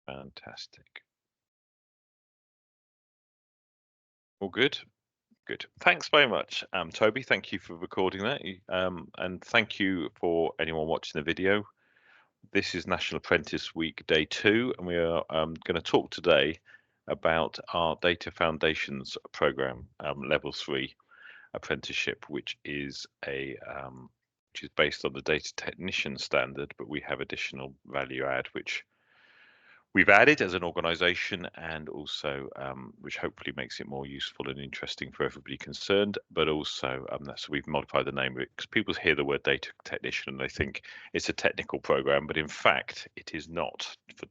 Fantastic. All good? Good. Thanks very much, Toby. Thank you for recording that. And thank you for anyone watching the video. This is National Apprentice Week Day 2, and we are going to talk today about our Data Foundations program, Level 3 apprenticeship, which is based on the Data Technician standard, but we have additional value add, which we've added as an organization, and also which hopefully makes it more useful and interesting for everybody concerned. But also so we've modified the name because people hear the word data technician and they think it's a technical program, but in fact it is not for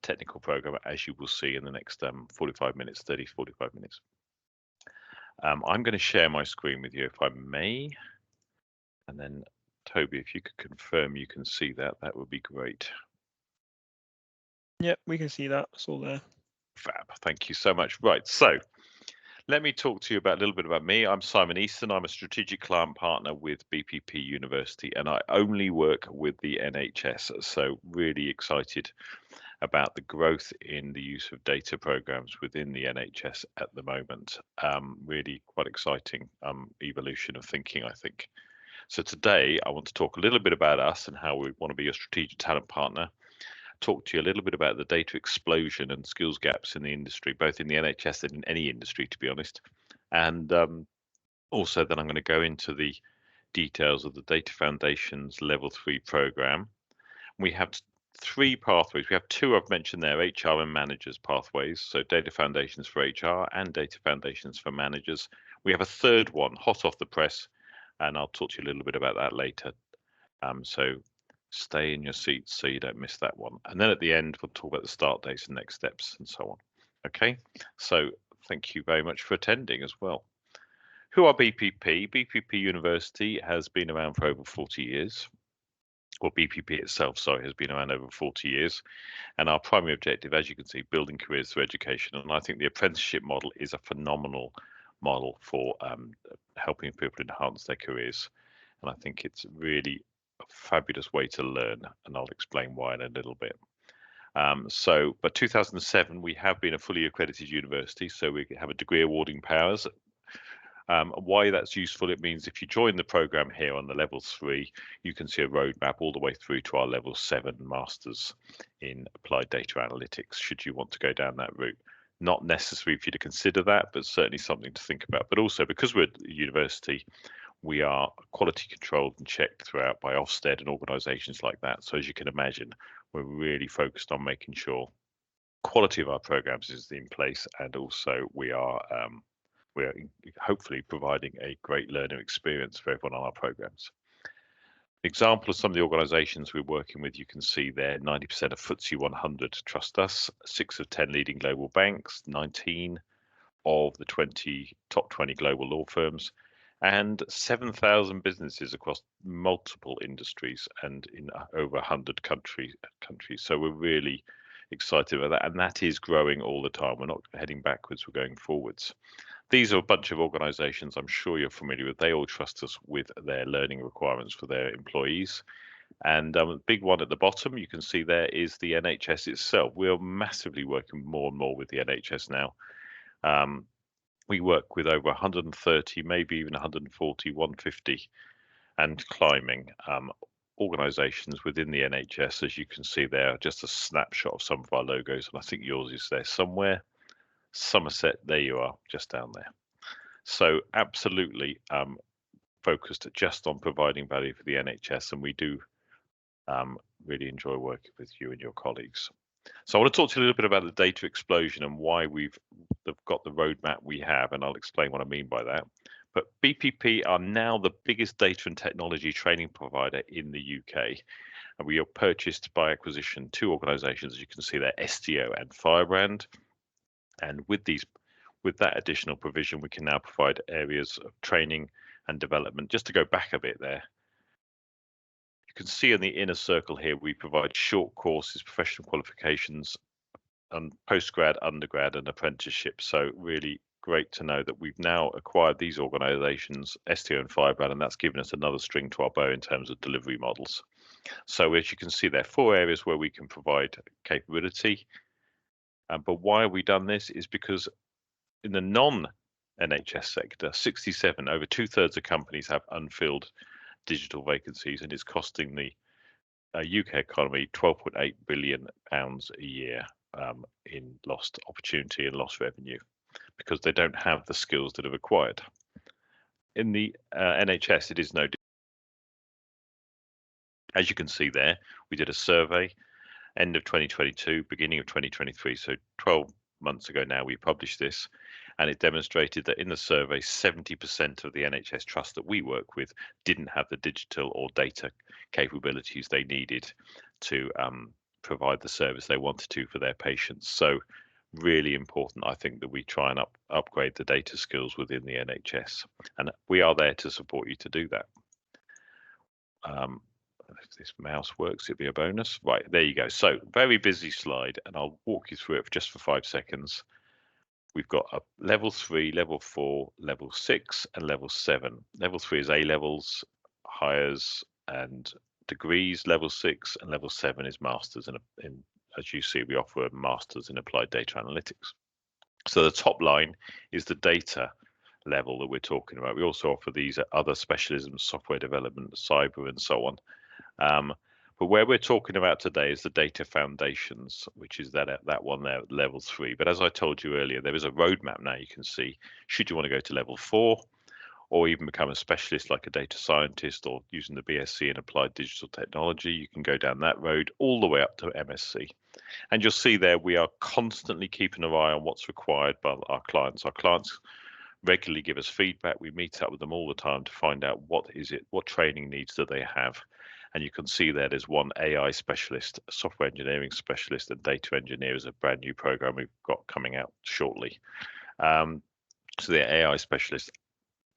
technical program, as you will see in the next 45 minutes, 45 minutes. I'm going to share my screen with you if I may, and then Toby, if you could confirm you can see that, that would be great. Yep, we can see that. It's all there. Fab. Thank you so much. Right. So let me talk to you about a little bit about me. I'm Simon Easton. I'm a strategic client partner with BPP University, and I only work with the NHS. So really excited about the growth in the use of data programs within the NHS at the moment. Really quite exciting evolution of thinking, I think. So today I want to talk a little bit about us and how we want to be a strategic talent partner. Talk to you a little bit about the data explosion and skills gaps in the industry, both in the NHS and in any industry, to be honest. And also then I'm going to go into the details of the Data Foundations Level 3 program. We have 3 pathways. We have 2 I've mentioned there, HR and managers pathways. So Data Foundations for HR and Data Foundations for managers. We have a 3rd one, hot off the press, and I'll talk to you a little bit about that later. So stay in your seats so you don't miss that one. And then at the end, we'll talk about the start dates and next steps and so on. Okay, so thank you very much for attending as well. Who are BPP? BPP University has been around for over 40 years. Or BPP itself, sorry, has been around over 40 years. And our primary objective, as you can see, building careers through education. And I think the apprenticeship model is a phenomenal model for helping people enhance their careers. And I think it's really a fabulous way to learn, and I'll explain why in a little bit. But 2007, we have been a fully accredited university, so we have a degree awarding powers. Why that's useful, it means if you join the program here on the level 3, you can see a roadmap all the way through to our level 7 masters in applied data analytics, should you want to go down that route. Not necessary for you to consider that, but certainly something to think about. But also, because we're at the university, we are quality controlled and checked throughout by Ofsted and organisations like that. So as you can imagine, we're really focused on making sure quality of our programs is in place, and also we are hopefully providing a great learning experience for everyone on our programs. Example of some of the organisations we're working with, you can see there 90% of FTSE 100 trust us, 6 of 10 leading global banks, 19 of the top 20 global law firms, and 7,000 businesses across multiple industries and in over 100 countries. So we're really excited about that, and that is growing all the time. We're not heading backwards, we're going forwards. These are a bunch of organisations I'm sure you're familiar with. They all trust us with their learning requirements for their employees. And a big one at the bottom, you can see there, is the NHS itself. We're massively working more and more with the NHS now. We work with over 130, maybe even 140, 150 and climbing organisations within the NHS. As you can see there, just a snapshot of some of our logos, and I think yours is there somewhere. Somerset, there you are, just down there. So absolutely focused just on providing value for the NHS, and we do really enjoy working with you and your colleagues. So I want to talk to you a little bit about the data explosion and why we've got the roadmap we have, and I'll explain what I mean by that. But BPP are now the biggest data and technology training provider in the UK. And we are purchased by acquisition 2 organisations, as you can see there, STO and Firebrand. And with that additional provision, we can now provide areas of training and development. Just to go back a bit there, you can see in the inner circle here, we provide short courses, professional qualifications, and postgrad, undergrad, and apprenticeship. So really great to know that we've now acquired these organisations, STO and Firebrand, and that's given us another string to our bow in terms of delivery models. So as you can see, there are 4 areas where we can provide capability. But why have we done this is because in the non-NHS sector, 67, over 2/3 of companies have unfilled digital vacancies, and it's costing the UK economy £12.8 billion a year in lost opportunity and lost revenue because they don't have the skills that are required. In the NHS, it is no different. As you can see there, we did a survey end of 2022, beginning of 2023, so 12 months ago now we published this, and it demonstrated that in the survey 70% of the NHS trusts that we work with didn't have the digital or data capabilities they needed to provide the service they wanted to for their patients. So really important, I think, that we try and upgrade the data skills within the NHS, and we are there to support you to do that. If this mouse works, it'll be a bonus. Right, there you go. So very busy slide, and I'll walk you through it just for 5 seconds. We've got a level 3, level 4, level 6, and level 7. Level 3 is A levels, hires, and degrees. Level 6 and level 7 is masters. And as you see, we offer a masters in applied data analytics. So the top line is the data level that we're talking about. We also offer these other specialisms, software development, cyber, and so on. But where we're talking about today is the data foundations, which is that one there, level 3. But as I told you earlier, there is a roadmap now you can see. Should you want to go to level 4, or even become a specialist like a data scientist, or using the BSc in applied digital technology, you can go down that road all the way up to MSc. And you'll see there we are constantly keeping an eye on what's required by our clients. Our clients regularly give us feedback. We meet up with them all the time to find out what training needs do they have. And you can see there's one AI specialist, software engineering specialist, and data engineer is a brand new program we've got coming out shortly. So the AI specialist,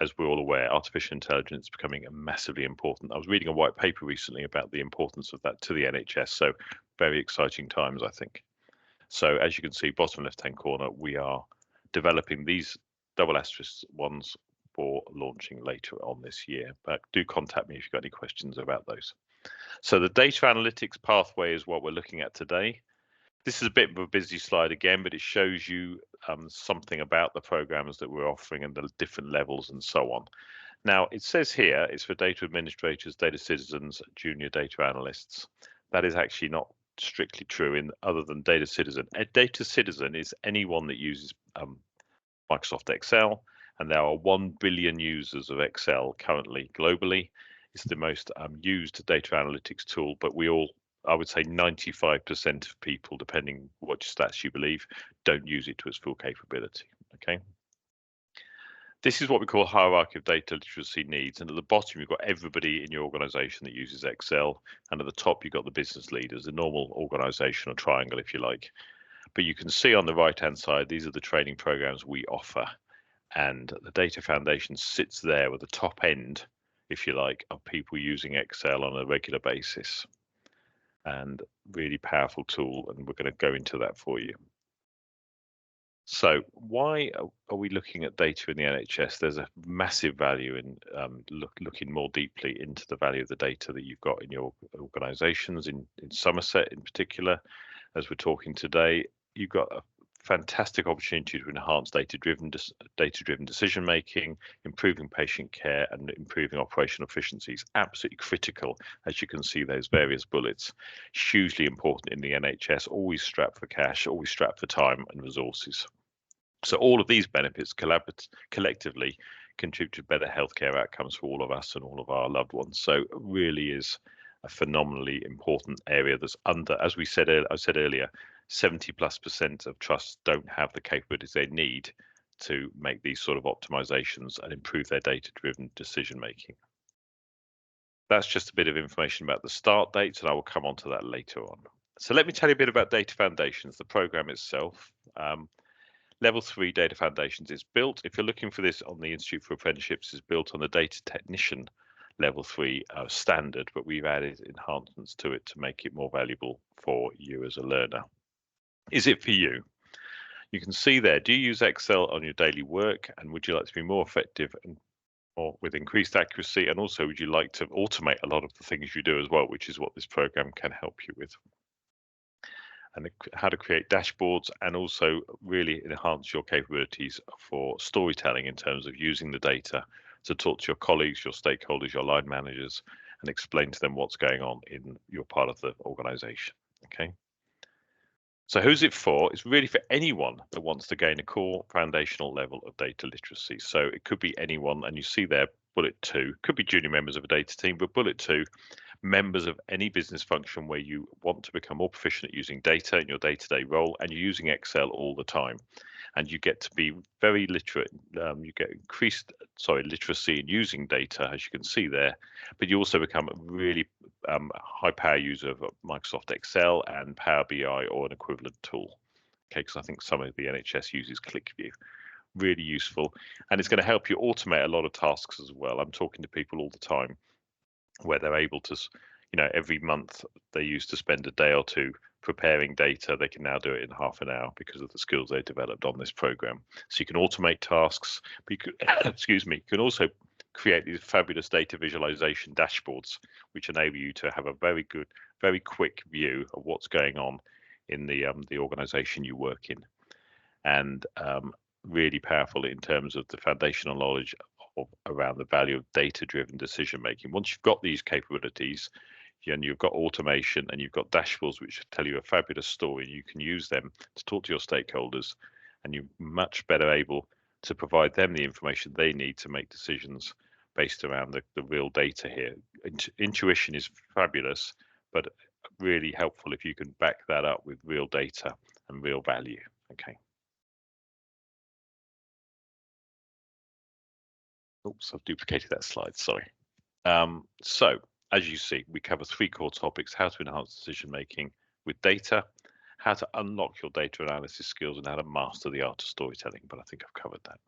as we're all aware, artificial intelligence is becoming massively important. I was reading a white paper recently about the importance of that to the NHS. So very exciting times, I think. So as you can see, bottom left-hand corner, we are developing these double asterisk ones for launching later on this year. But do contact me if you've got any questions about those. So the data analytics pathway is what we're looking at today. This is a bit of a busy slide again, but it shows you something about the programs that we're offering and the different levels and so on. Now, it says here it's for data administrators, data citizens, junior data analysts. That is actually not strictly true in other than data citizen. A data citizen is anyone that uses Microsoft Excel, and there are 1 billion users of Excel currently globally. It's the most used data analytics tool, but I would say 95% of people, depending what stats you believe, don't use it to its full capability. Okay. This is what we call hierarchy of data literacy needs. And at the bottom, you've got everybody in your organization that uses Excel. And at the top, you've got the business leaders, the normal organizational triangle, if you like. But you can see on the right-hand side, these are the training programs we offer. And the Data Foundation sits there with the top end, if you like, of people using Excel on a regular basis. And really powerful tool, and we're going to go into that for you. So why are we looking at data in the NHS? There's a massive value in looking more deeply into the value of the data that you've got in your organisations. In Somerset in particular, as we're talking today, you've got a fantastic opportunity to enhance data-driven decision making, improving patient care, and improving operational efficiencies. Absolutely critical, as you can see those various bullets. Hugely important in the NHS. Always strapped for cash, always strapped for time and resources. So all of these benefits collectively contribute to better healthcare outcomes for all of us and all of our loved ones. So it really is a phenomenally important area that's under, as I said earlier, 70+% of trusts don't have the capabilities they need to make these sort of optimizations and improve their data-driven decision making. That's just a bit of information about the start dates, and I will come on to that later on. So let me tell you a bit about Data Foundations, the program itself. Level 3 Data Foundations is built, if you're looking for this on the Institute for Apprenticeships, is built on the Data Technician Level 3 standard, but we've added enhancements to it to make it more valuable for you as a learner. Is it for you? You can see there, do you use Excel on your daily work, and would you like to be more effective and or with increased accuracy? And also, would you like to automate a lot of the things you do as well, which is what this program can help you with? and how to create dashboards, and also really enhance your capabilities for storytelling in terms of using the data to talk to your colleagues, your stakeholders, your line managers, and explain to them what's going on in your part of the organization. Okay. So who's it for? It's really for anyone that wants to gain a core foundational level of data literacy. So it could be anyone, and you see there bullet 2, could be junior members of a data team, but bullet 2, members of any business function where you want to become more proficient at using data in your day-to-day role, and you're using Excel all the time, and you get to be very literate. You get increased literacy in using data, as you can see there, but you also become a really high power user of Microsoft Excel and Power BI or an equivalent tool. Okay, because I think some of the NHS uses ClickView. Really useful, and it's going to help you automate a lot of tasks as well. I'm talking to people all the time where they're able to, every month they used to spend a day or two preparing data. They can now do it in half an hour because of the skills they developed on this program. So you can automate tasks, but you could, excuse me, you can also create these fabulous data visualization dashboards, which enable you to have a very good, very quick view of what's going on in the organization you work in, and really powerful in terms of the foundational knowledge around the value of data-driven decision making. Once you've got these capabilities, and you've got automation and you've got dashboards which tell you a fabulous story, you can use them to talk to your stakeholders, and you're much better able to provide them the information they need to make decisions based around the real data here. Intuition is fabulous, but really helpful if you can back that up with real data and real value. Okay. Oops, I've duplicated that slide, sorry. So as you see, we cover 3 core topics: how to enhance decision making with data, how to unlock your data analysis skills, and how to master the art of storytelling. But I think I've covered that.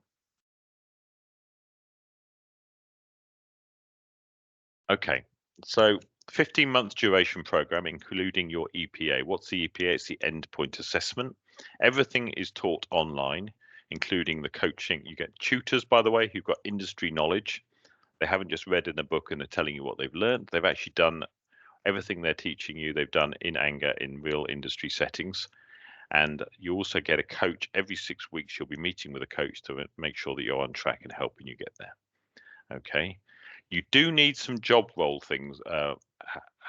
Okay, so 15-month duration program, including your EPA. What's the EPA? It's the endpoint assessment. Everything is taught online, including the coaching. You get tutors, by the way, who've got industry knowledge. They haven't just read in a book and they're telling you what they've learned. They've actually done everything they're teaching you. They've done in anger in real industry settings. And you also get a coach every 6 weeks. You'll be meeting with a coach to make sure that you're on track and helping you get there. Okay. You do need some job role things,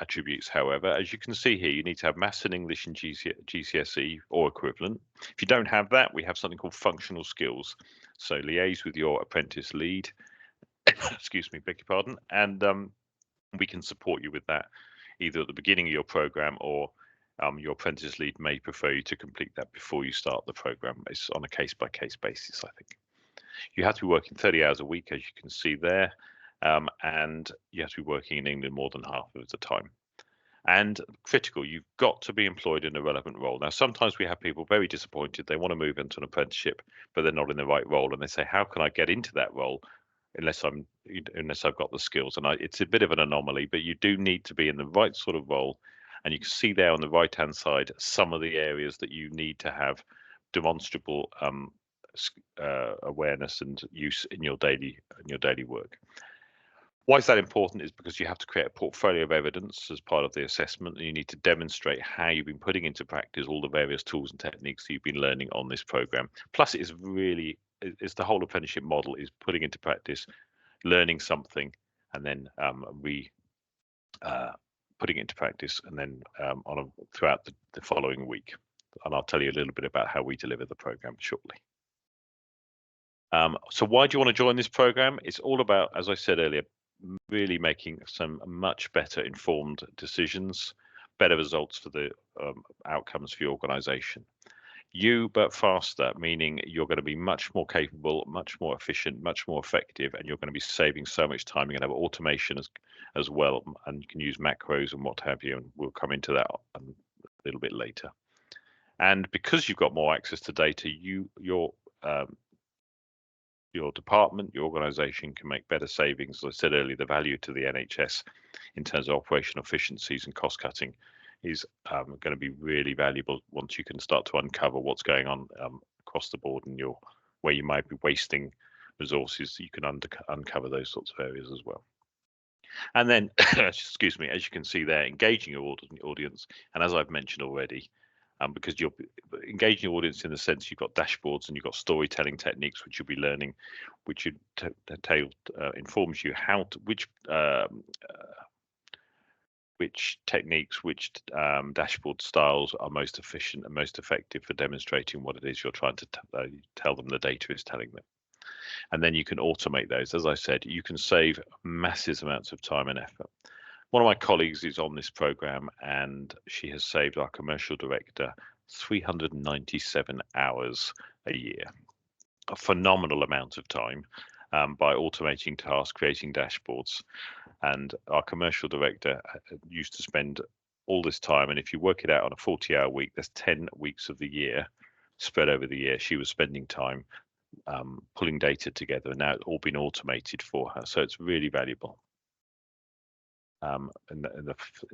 attributes, however. As you can see here, you need to have maths and English and GCSE or equivalent. If you don't have that, we have something called functional skills. So liaise with your apprentice lead, excuse me, beg your pardon, and we can support you with that either at the beginning of your program, or your apprentice lead may prefer you to complete that before you start the program. It's on a case-by-case basis, I think. You have to be working 30 hours a week, as you can see there, and you have to be working in England more than half of the time. And critical, you've got to be employed in a relevant role. Now, sometimes we have people very disappointed. They want to move into an apprenticeship, but they're not in the right role, and they say, "How can I get into that role unless I've got the skills?" And it's a bit of an anomaly, but you do need to be in the right sort of role. And you can see there on the right-hand side some of the areas that you need to have demonstrable awareness and use in your daily work. Why is that important? Is because you have to create a portfolio of evidence as part of the assessment, and you need to demonstrate how you've been putting into practice all the various tools and techniques that you've been learning on this program. Plus, it's the whole apprenticeship model is putting into practice, learning something, and then putting it into practice, and then throughout the following week. And I'll tell you a little bit about how we deliver the program shortly. So why do you want to join this program? It's all about, as I said earlier, really making some much better informed decisions, better results for the outcomes for your organization. But faster, meaning you're going to be much more capable, much more efficient, much more effective, and you're going to be saving so much time. You're going to have automation as well, and you can use macros and what have you, and we'll come into that a little bit later. And because you've got more access to data, your department, your organization can make better savings. As I said earlier, the value to the NHS in terms of operational efficiencies and cost cutting is going to be really valuable once you can start to uncover what's going on across the board in where you might be wasting resources. You can uncover those sorts of areas as well. And then, excuse me, as you can see there, engaging your audience. And as I've mentioned already, because you're engaging your audience in the sense you've got dashboards and you've got storytelling techniques which you'll be learning, which informs you which techniques, which dashboard styles are most efficient and most effective for demonstrating what it is you're trying to tell them the data is telling them. And then you can automate those. As I said, you can save massive amounts of time and effort. One of my colleagues is on this program, and she has saved our commercial director 397 hours a year, a phenomenal amount of time, by automating tasks, creating dashboards. And our commercial director used to spend all this time, and if you work it out on a 40-hour week, there's 10 weeks of the year spread over the year. She was spending time pulling data together, and now it's all been automated for her. So it's really valuable. In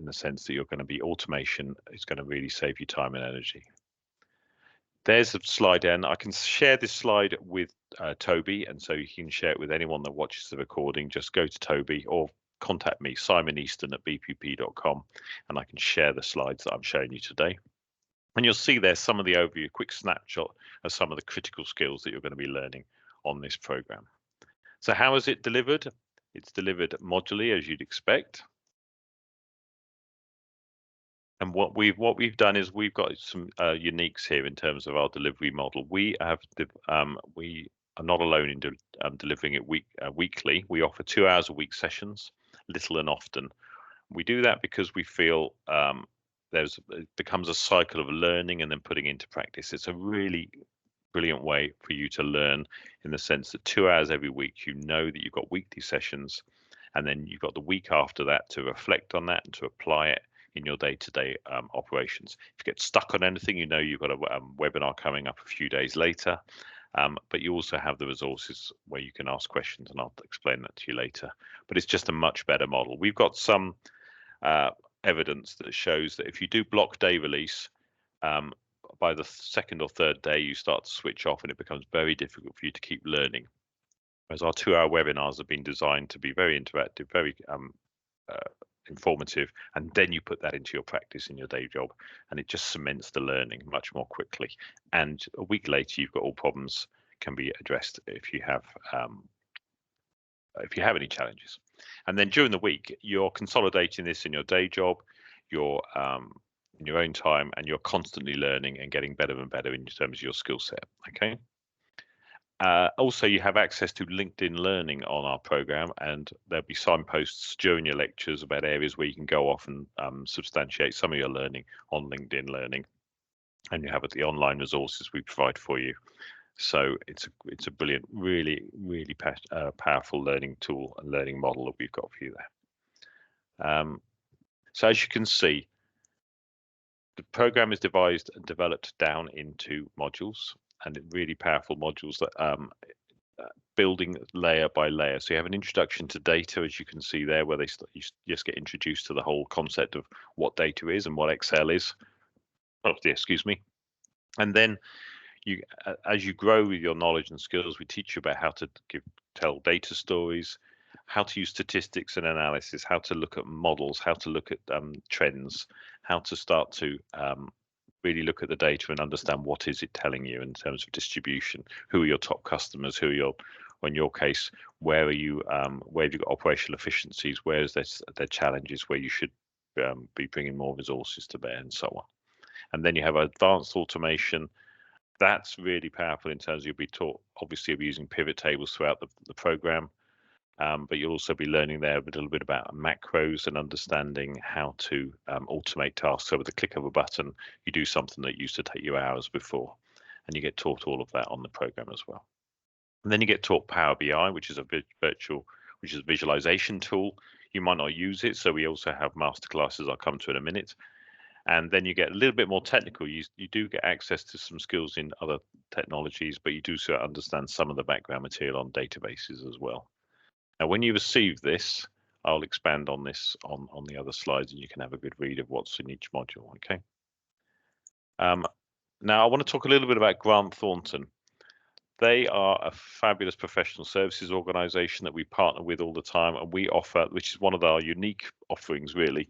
the sense that you're going to be automation is going to really save you time and energy. There's a slide, and I can share this slide with Toby, and so you can share it with anyone that watches the recording. Just go to Toby or contact me, Simon Easton at bpp.com, and I can share the slides that I'm showing you today. And you'll see there some of the overview, a quick snapshot of some of the critical skills that you're going to be learning on this program. So how is it delivered? It's delivered modularly, as you'd expect. And what we've done is we've got some uniques here in terms of our delivery model. We are not alone in delivering it weekly. We offer 2 hours a week sessions, little and often. We do that because we feel it becomes a cycle of learning and then putting into practice. It's a really brilliant way for you to learn, in the sense that 2 hours every week, you know that you've got weekly sessions, and then you've got the week after that to reflect on that and to apply it in your day-to-day operations. If you get stuck on anything, you know you've got a webinar coming up a few days later, but you also have the resources where you can ask questions, and I'll explain that to you later. But it's just a much better model. We've got some evidence that shows that if you do block day release, by the second or third day, you start to switch off and it becomes very difficult for you to keep learning. Whereas our 2-hour webinars have been designed to be very interactive, very informative, and then you put that into your practice in your day job, and it just cements the learning much more quickly. And a week later, you've got all problems can be addressed if you have any challenges. And then during the week, you're consolidating this in your day job, you're in your own time, and you're constantly learning and getting better and better in terms of your skill set. Okay. Also, you have access to LinkedIn Learning on our program, and there'll be signposts during your lectures about areas where you can go off and substantiate some of your learning on LinkedIn Learning. And you have the online resources we provide for you. So it's a brilliant, really, really powerful learning tool and learning model that we've got for you there. So as you can see, the program is devised and developed down into modules, and really powerful modules that building layer by layer. So you have an introduction to data, as you can see there, where you just get introduced to the whole concept of what data is and what Excel is. Oh, excuse me. And then as you grow with your knowledge and skills, we teach you about how to tell data stories, how to use statistics and analysis, how to look at models, how to look at trends, how to start to really look at the data and understand what is it telling you in terms of distribution, who are your top customers, or in your case, where have you got operational efficiencies, where is their challenges, where you should be bringing more resources to bear, and so on. And then you have advanced automation. That's really powerful in terms of you'll be taught, obviously, of using pivot tables throughout the program, but you'll also be learning there a little bit about macros and understanding how to automate tasks. So with the click of a button, you do something that used to take you hours before, and you get taught all of that on the program as well. And then you get taught Power BI, which is a visualization tool. You might not use it, so we also have masterclasses I'll come to in a minute. And then you get a little bit more technical. You do get access to some skills in other technologies, but you do sort of understand some of the background material on databases as well. Now, when you receive this, I'll expand on this on the other slides, and you can have a good read of what's in each module. Okay. Now, I want to talk a little bit about Grant Thornton. They are a fabulous professional services organization that we partner with all the time, and we offer, which is one of our unique offerings, really.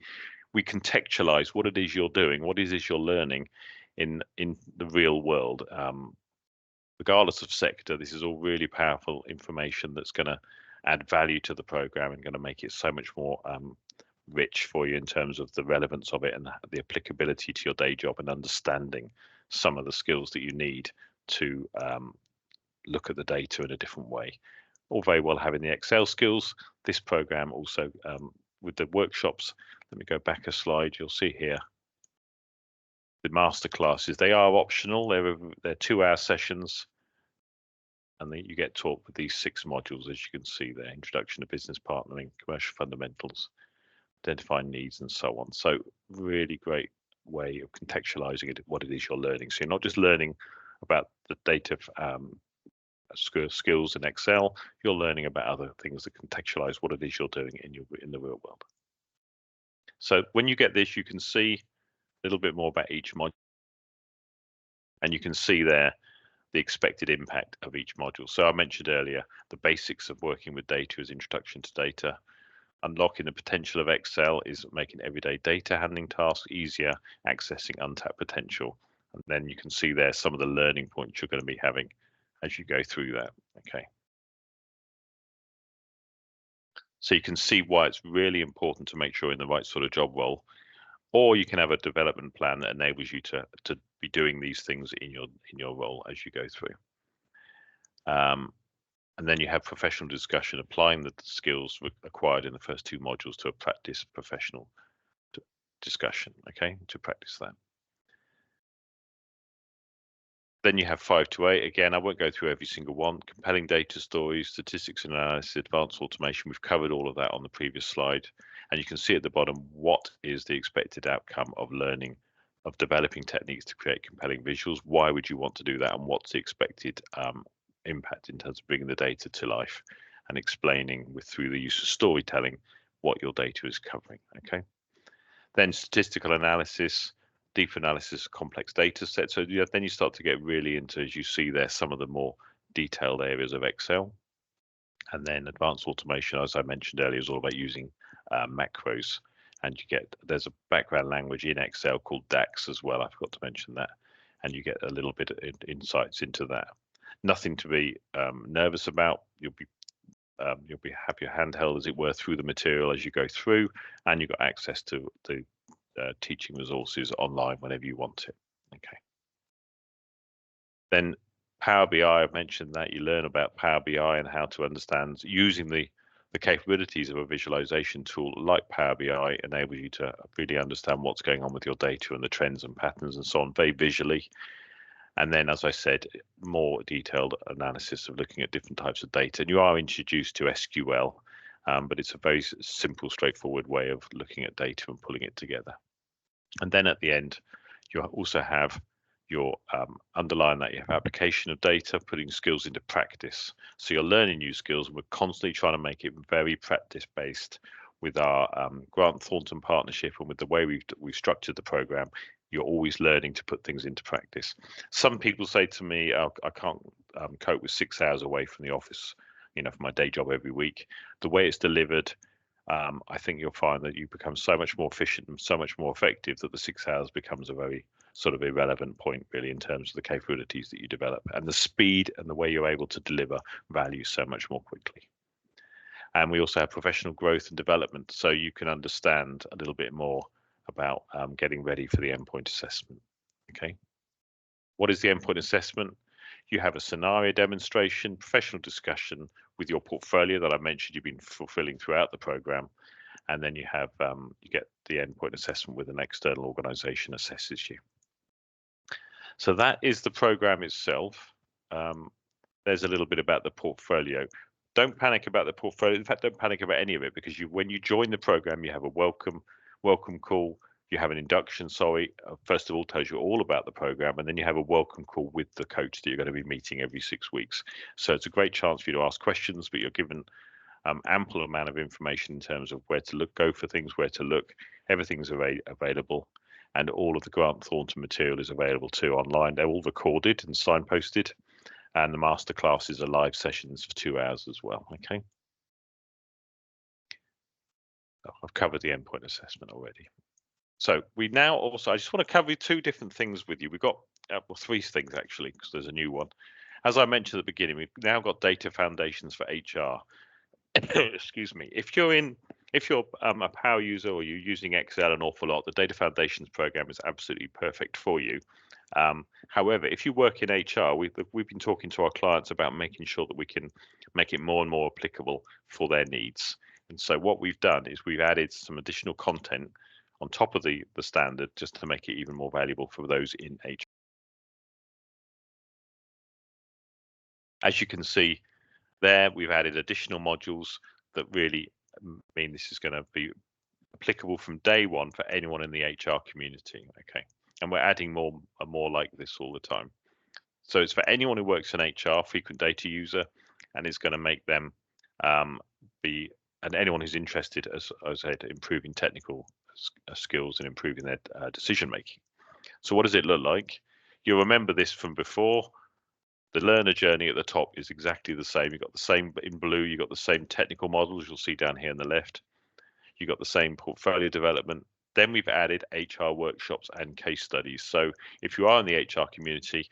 We contextualize what it is you're doing, what it is you're learning in the real world. Regardless of sector, this is all really powerful information that's going to add value to the program and going to make it so much more rich for you in terms of the relevance of it and the applicability to your day job and understanding some of the skills that you need to look at the data in a different way. All very well having the Excel skills. This program also, with the workshops, let me go back a slide, you'll see here the masterclasses. They are optional. They're 2-hour sessions, and you get taught with these 6 modules, as you can see there: introduction to business partnering, commercial fundamentals, identifying needs, and so on. So really great way of contextualizing it, what it is you're learning. So you're not just learning about the data skills in Excel, you're learning about other things that contextualize what it is you're doing in the real world. So when you get this, you can see a little bit more about each module, and you can see there the expected impact of each module. So I mentioned earlier, the basics of working with data is introduction to data. Unlocking the potential of Excel is making everyday data handling tasks easier, accessing untapped potential. And then you can see there some of the learning points you're going to be having as you go through that. Okay. So you can see why it's really important to make sure you're in the right sort of job role, or you can have a development plan that enables you to be doing these things in your role as you go through. And then you have professional discussion, applying the skills acquired in the first 2 modules to a practice professional discussion, okay, to practice that. Then you have 5 to 8. Again, I won't go through every single one. Compelling data stories, statistics and analysis, advanced automation. We've covered all of that on the previous slide. And you can see at the bottom, what is the expected outcome of learning, of developing techniques to create compelling visuals? Why would you want to do that? And what's the expected impact in terms of bringing the data to life and explaining through the use of storytelling what your data is covering, okay? Then statistical analysis, deep analysis of complex data sets. So then you start to get really into, as you see there, some of the more detailed areas of Excel. And then advanced automation, as I mentioned earlier, is all about using macros. And there's a background language in Excel called DAX as well. I forgot to mention that. And you get a little bit of insights into that. Nothing to be nervous about. You'll have your handheld, as it were, through the material as you go through, and you've got access to the teaching resources online whenever you want it. Okay. Then Power BI, I've mentioned that you learn about Power BI and how to understand using the capabilities of a visualization tool like Power BI enables you to really understand what's going on with your data and the trends and patterns and so on very visually. And then, as I said, more detailed analysis of looking at different types of data. And you are introduced to SQL, but it's a very simple, straightforward way of looking at data and pulling it together. And then at the end, you also have your underline that you have application of data, putting skills into practice. So you're learning new skills, and we're constantly trying to make it very practice-based with our Grant Thornton partnership and with the way we've structured the program. You're always learning to put things into practice. Some people say to me, I can't cope with 6 hours away from the office, for my day job every week. The way it's delivered, I think you'll find that you become so much more efficient and so much more effective that the 6 hours becomes a very sort of irrelevant point, really, in terms of the capabilities that you develop and the speed and the way you're able to deliver value so much more quickly. And we also have professional growth and development, so you can understand a little bit more about getting ready for the endpoint assessment. Okay. What is the endpoint assessment? You have a scenario demonstration, professional discussion with your portfolio that I mentioned you've been fulfilling throughout the program, and then you have you get the endpoint assessment with an external organization assesses you. So that is the program itself. There's a little bit about the portfolio. Don't panic about the portfolio. In fact, don't panic about any of it, because when you join the program, you have a welcome call. You have an induction, first of all, tells you all about the program, and then you have a welcome call with the coach that you're going to be meeting every 6 weeks. So it's a great chance for you to ask questions, but you're given ample amount of information in terms of where to look, go for things, where to look. Everything's available, and all of the Grant Thornton material is available too online. They're all recorded and signposted, and the masterclasses are live sessions for 2 hours as well. Okay. I've covered the endpoint assessment already. So we now also, I just want to cover two different things with you. We've got, well, three things actually, because there's a new one. As I mentioned at the beginning, we've now got data foundations for HR. Excuse me. If you're a power user or you're using Excel an awful lot, the Data Foundations program is absolutely perfect for you. However, if you work in HR, we've been talking to our clients about making sure that we can make it more and more applicable for their needs. And so what we've done is we've added some additional content on top of the standard just to make it even more valuable for those in HR. As you can see there, we've added additional modules that really mean this is going to be applicable from day one for anyone in the HR community. Okay, and we're adding more and more like this all the time. So it's for anyone who works in HR, frequent data user, and it's going to make them be, and anyone who's interested, as I said, improving technical skills and improving their decision making. So what does it look like? You'll remember this from before. The learner journey at the top is exactly the same. You've got the same in blue, you've got the same technical models you'll see down here on the left. You've got the same portfolio development. Then we've added HR workshops and case studies. So if you are in the HR community,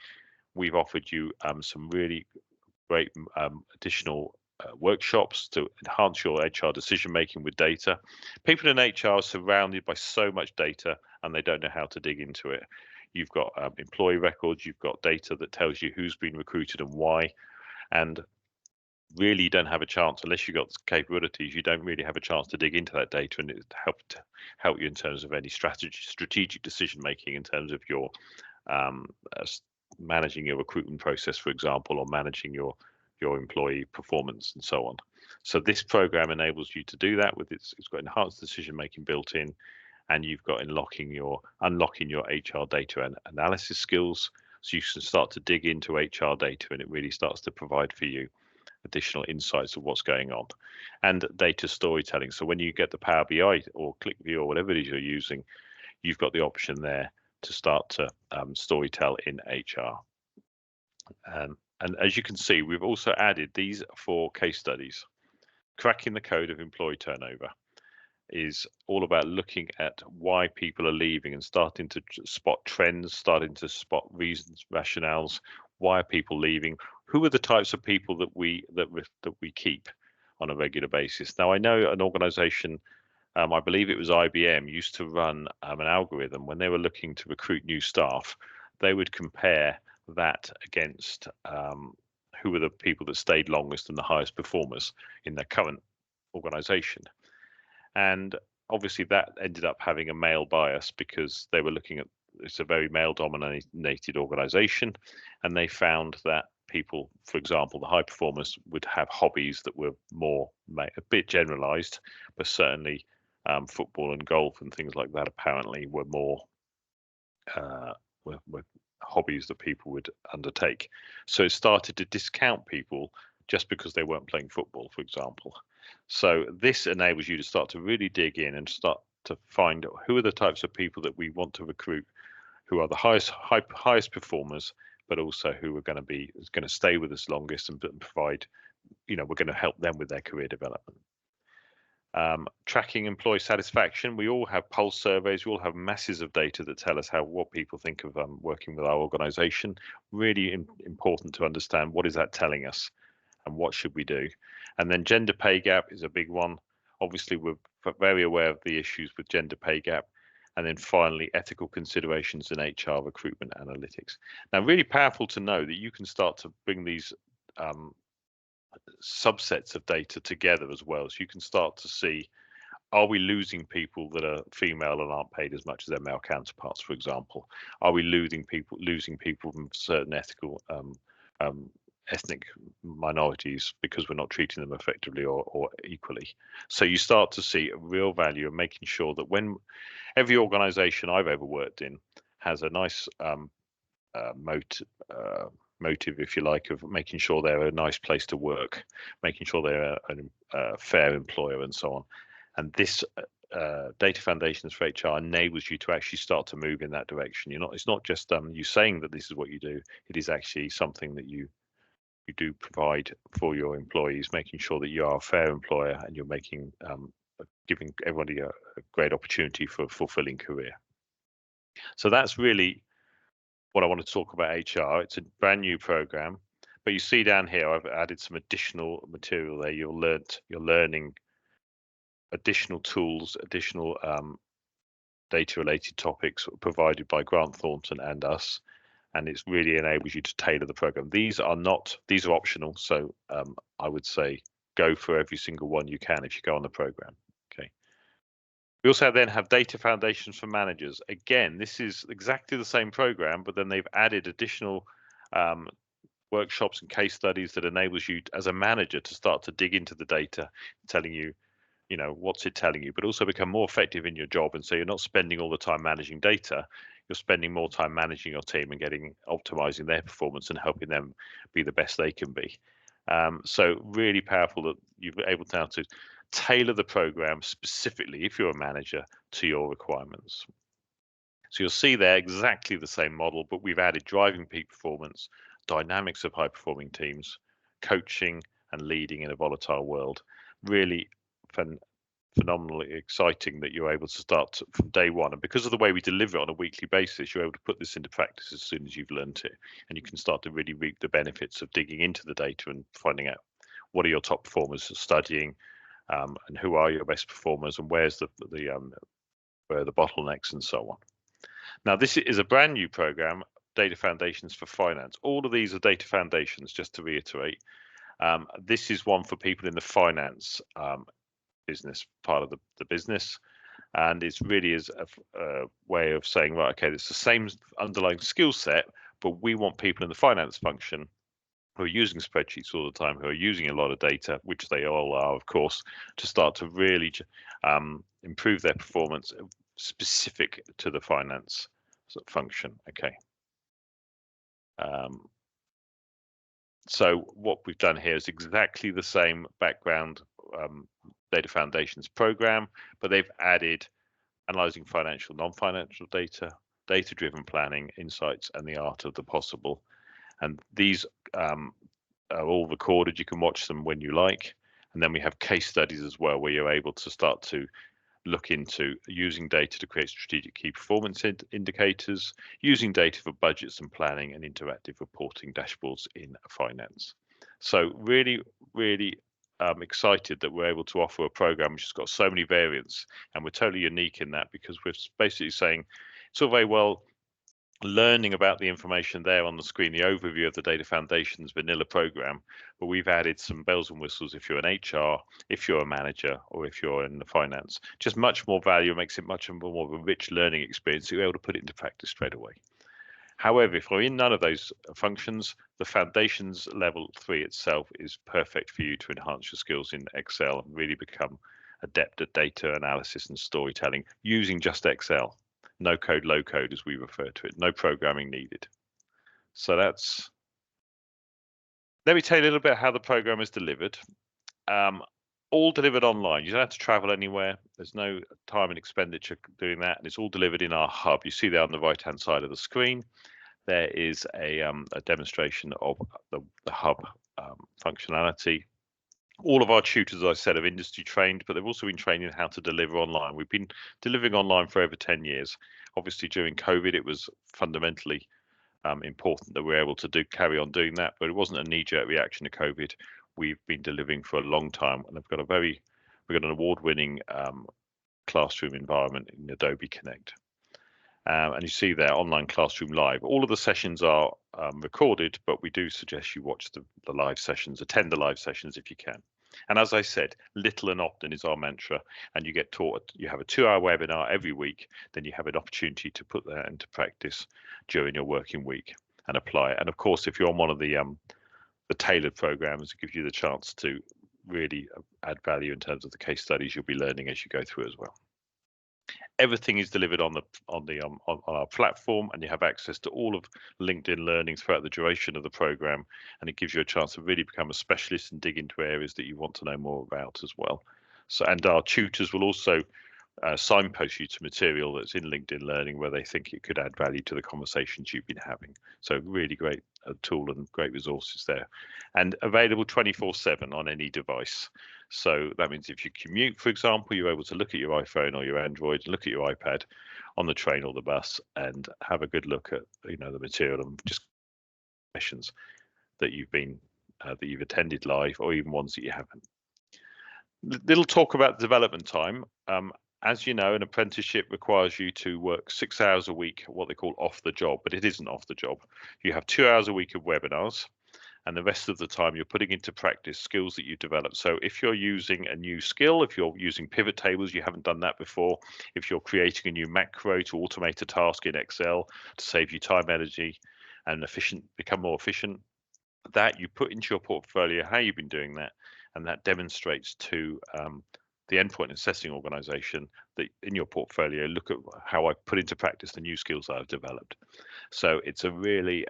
we've offered you some really great additional workshops to enhance your HR decision making with data. People in HR are surrounded by so much data and they don't know how to dig into it. You've got employee records, you've got data that tells you who's been recruited and why, and really you don't have a chance unless you've got capabilities. You don't really have a chance to dig into that data and it help you in terms of any strategic decision making in terms of your managing your recruitment process, for example, or managing your employee performance and so on. So this program enables you to do that with it's got enhanced decision making built in, and you've got unlocking your HR data and analysis skills, so you can start to dig into HR data and it really starts to provide for you additional insights of what's going on, and data storytelling. So when you get the Power BI or ClickView or whatever it is you're using, you've got the option there to start to storytell in HR. And as you can see, we've also added these 4 case studies. Cracking the code of employee turnover is all about looking at why people are leaving and starting to spot trends, starting to spot reasons, rationales. Why are people leaving? Who are the types of people that we keep on a regular basis? Now, I know an organization, I believe it was IBM, used to run an algorithm when they were looking to recruit new staff. They would compare that against who were the people that stayed longest and the highest performers in their current organization. And obviously that ended up having a male bias because they were looking at, it's a very male dominated organization, and they found that people, for example, the high performers would have hobbies that were more a bit generalized, but certainly football and golf and things like that apparently were more were hobbies that people would undertake. So it started to discount people just because they weren't playing football, for example. So this enables you to start to really dig in and start to find who are the types of people that we want to recruit, who are the highest performers, but also who are going to stay with us longest and provide, we're going to help them with their career development. Tracking employee satisfaction. We all have pulse surveys. We all have masses of data that tell us what people think of working with our organization. Really important to understand what is that telling us and what should we do. And then gender pay gap is a big one. Obviously, we're very aware of the issues with gender pay gap. And then finally, ethical considerations in HR recruitment analytics. Now, really powerful to know that you can start to bring these subsets of data together as well. So you can start to see, are we losing people that are female and aren't paid as much as their male counterparts, for example? Are we losing people from certain ethnic minorities because we're not treating them effectively or equally? So you start to see a real value of making sure that when every organization I've ever worked in has a nice motive, if you like, of making sure they're a nice place to work, making sure they're a fair employer and so on. And this Data Foundations for HR enables you to actually start to move in that direction. It's not just you saying that this is what you do. It is actually something that you do provide for your employees, making sure that you are a fair employer and you're making giving everybody a great opportunity for a fulfilling career. So that's really what I want to talk about HR. It's a brand new program, but you see down here I've added some additional material there. You're learning additional tools, additional data-related topics provided by Grant Thornton and us, and it's really enables you to tailor the program. These are optional, so I would say go for every single one you can if you go on the program. Okay. We also then have data foundations for managers. Again, this is exactly the same program, but then they've added additional workshops and case studies that enables you as a manager to start to dig into the data, telling you, what's it telling you, but also become more effective in your job. And so you're not spending all the time managing data, you're spending more time managing your team and optimizing their performance and helping them be the best they can be. So really powerful that you're able now to tailor the program specifically, if you're a manager, to your requirements. So you'll see there exactly the same model, but we've added driving peak performance, dynamics of high performing teams, coaching and leading in a volatile world. Really phenomenally exciting that you're able to start from day one. And because of the way we deliver it on a weekly basis, you're able to put this into practice as soon as you've learned it. And you can start to really reap the benefits of digging into the data and finding out what are your top performers studying, and who are your best performers, and where are the bottlenecks and so on. Now, this is a brand new program, Data Foundations for Finance. All of these are data foundations, just to reiterate. This is one for people in the finance business part of the business, and it's really is a way of saying, right, okay, it's the same underlying skill set, but we want people in the finance function who are using spreadsheets all the time, who are using a lot of data, which they all are, of course, to start to really improve their performance specific to the finance function. Okay. So what we've done here is exactly the same background data foundations program, but they've added analyzing financial, non-financial data, data-driven planning, insights, and the art of the possible. And these are all recorded. You can watch them when you like. And then we have case studies as well, where you're able to start to look into using data to create strategic key performance indicators, using data for budgets and planning, and interactive reporting dashboards in finance. So really, really excited that we're able to offer a program which has got so many variants, and we're totally unique in that, because we're basically saying it's all very well learning about the information there on the screen, the overview of the Data Foundations vanilla program, but we've added some bells and whistles if you're an HR, if you're a manager, or if you're in the finance. Just much more value, makes it much more of a rich learning experience. So you're able to put it into practice straight away. However, if we're in none of those functions, the Foundations Level 3 itself is perfect for you to enhance your skills in Excel and really become adept at data analysis and storytelling using just Excel. No code, low code, as we refer to it. No programming needed. So let me tell you a little bit how the program is delivered. All delivered online. You don't have to travel anywhere. There's no time and expenditure doing that. And it's all delivered in our hub. You see there on the right-hand side of the screen, there is a demonstration of the hub functionality. All of our tutors, as I said, are industry trained, but they've also been trained in how to deliver online. We've been delivering online for over 10 years. Obviously, during COVID, it was fundamentally important that we're able to carry on doing that, but it wasn't a knee-jerk reaction to COVID. We've been delivering for a long time, and we've got an award-winning classroom environment in Adobe Connect. And you see there, online classroom live. All of the sessions are recorded, but we do suggest you watch the live sessions, attend the live sessions if you can. And as I said, little and often is our mantra, and you get taught, you have a 2-hour webinar every week, then you have an opportunity to put that into practice during your working week and apply it. And of course, if you're on one of the tailored programs, it gives you the chance to really add value in terms of the case studies you'll be learning as you go through as well. Everything is delivered on our platform, and you have access to all of LinkedIn Learning throughout the duration of the program, and it gives you a chance to really become a specialist and dig into areas that you want to know more about as well. So, and our tutors will also signpost you to material that's in LinkedIn Learning where they think it could add value to the conversations you've been having. So really great tool and great resources there, and available 24/7 on any device. So that means if you commute, for example, you're able to look at your iPhone or your Android, look at your iPad on the train or the bus, and have a good look at the material and just sessions that you've attended live, or even ones that you haven't. Little talk about development time. As you know, an apprenticeship requires you to work 6 hours a week, what they call off the job, but it isn't off the job. You have 2 hours a week of webinars, and the rest of the time you're putting into practice skills that you develop. So if you're using a new skill, if you're using pivot tables, you haven't done that before, if you're creating a new macro to automate a task in Excel to save you time, energy, and become more efficient, that you put into your portfolio how you've been doing that, and that demonstrates to the endpoint assessing organization that in your portfolio, look at how I put into practice the new skills I've developed. So it's a really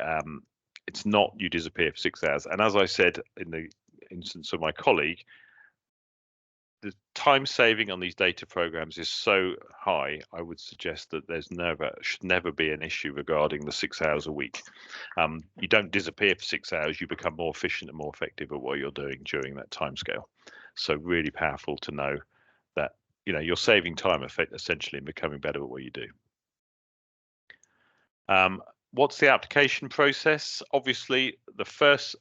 it's not you disappear for 6 hours. And as I said in the instance of my colleague, the time saving on these data programs is so high, I would suggest that should never be an issue regarding the 6 hours a week. You don't disappear for 6 hours, you become more efficient and more effective at what you're doing during that time scale. So really powerful to know that you're saving time essentially and becoming better at what you do. What's the application process? Obviously, the first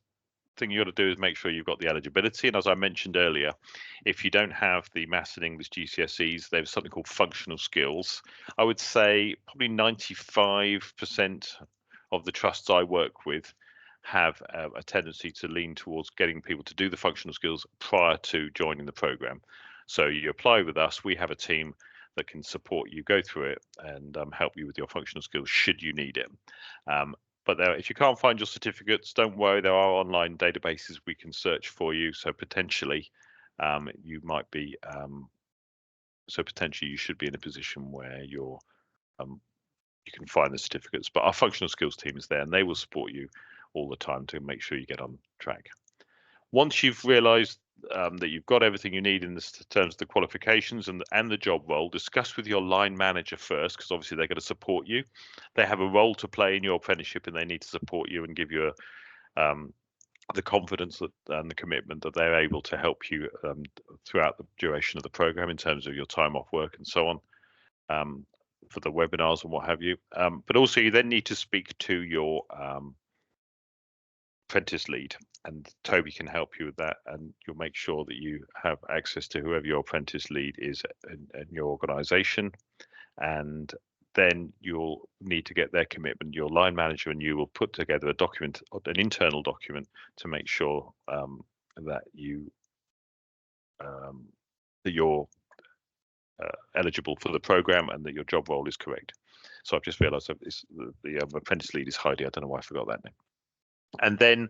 thing you got to do is make sure you've got the eligibility. And as I mentioned earlier, if you don't have the Maths and English GCSEs, there's something called functional skills. I would say probably 95% of the trusts I work with have a tendency to lean towards getting people to do the functional skills prior to joining the program. So you apply with us, we have a team that can support you go through it and help you with your functional skills should you need it. But if you can't find your certificates, don't worry, there are online databases we can search for you. So potentially you might be, potentially you should be in a position where you can find the certificates. But our functional skills team is there and they will support you all the time to make sure you get on track. Once you've realized that you've got everything you need in terms of the qualifications and the job role, discuss with your line manager first, because obviously they're going to support you. They have a role to play in your apprenticeship and they need to support you and give you the confidence and the commitment that they're able to help you throughout the duration of the program in terms of your time off work and so on, for the webinars and what have you. But also you then need to speak to your apprentice lead, and Toby can help you with that, and you'll make sure that you have access to whoever your apprentice lead is in your organization, and then you'll need to get their commitment. Your line manager and you will put together a document, an internal document, to make sure that you're eligible for the program and that your job role is correct. So I've just realized that the apprentice lead is Heidi. I don't know why I forgot that name. And then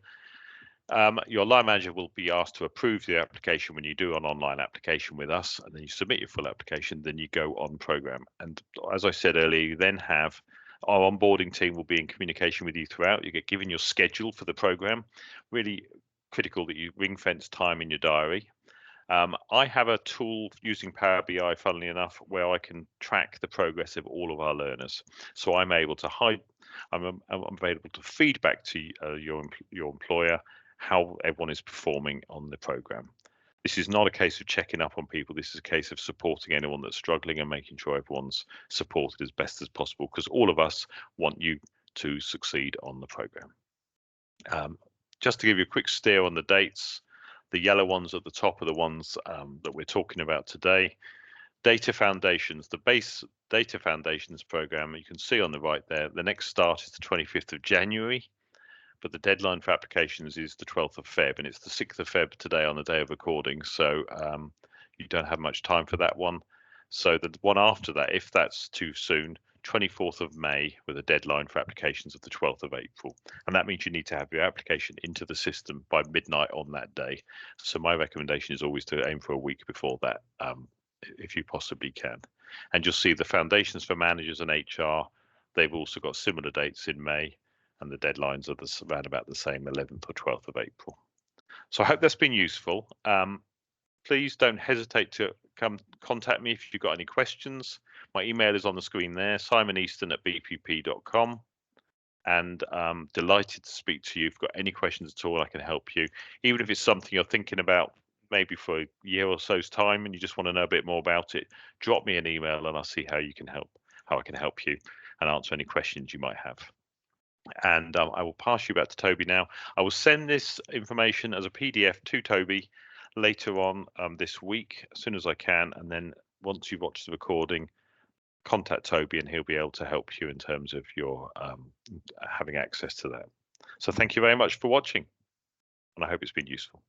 your line manager will be asked to approve the application when you do an online application with us, and then you submit your full application, then you go on program. And as I said earlier, you then have our onboarding team will be in communication with you throughout. You get given your schedule for the program. Really critical that you ring fence time in your diary. I have a tool using Power BI, funnily enough, where I can track the progress of all of our learners. So I'm able to I'm available to feedback to your employer how everyone is performing on the program. This is not a case of checking up on people. This is a case of supporting anyone that's struggling and making sure everyone's supported as best as possible, because all of us want you to succeed on the program. Just to give you a quick steer on the dates, the yellow ones at the top are the ones that we're talking about today. Data Foundations, the base Data Foundations program, you can see on the right there, the next start is the 25th of January, but the deadline for applications is the 12th of Feb, and it's the 6th of Feb today on the day of recording, so you don't have much time for that one. So the one after that, if that's too soon, 24th of May with a deadline for applications of the 12th of April. And that means you need to have your application into the system by midnight on that day. So my recommendation is always to aim for a week before that, if you possibly can. And you'll see the Foundations for Managers and HR, they've also got similar dates in May, and the deadlines are around about the same, 11th or 12th of April. So I hope that's been useful. Please don't hesitate to contact me if you've got any questions. My email is on the screen there, simoneaston@bpp.com. And delighted to speak to you. If you've got any questions at all, I can help you. Even if it's something you're thinking about maybe for a year or so's time, and you just want to know a bit more about it, drop me an email and I'll see how I can help you and answer any questions you might have. And I will pass you back to Toby now. I will send this information as a PDF to Toby later on this week as soon as I can, and then once you've watched the recording, contact Toby and he'll be able to help you in terms of your having access to that. So thank you very much for watching, and I hope it's been useful.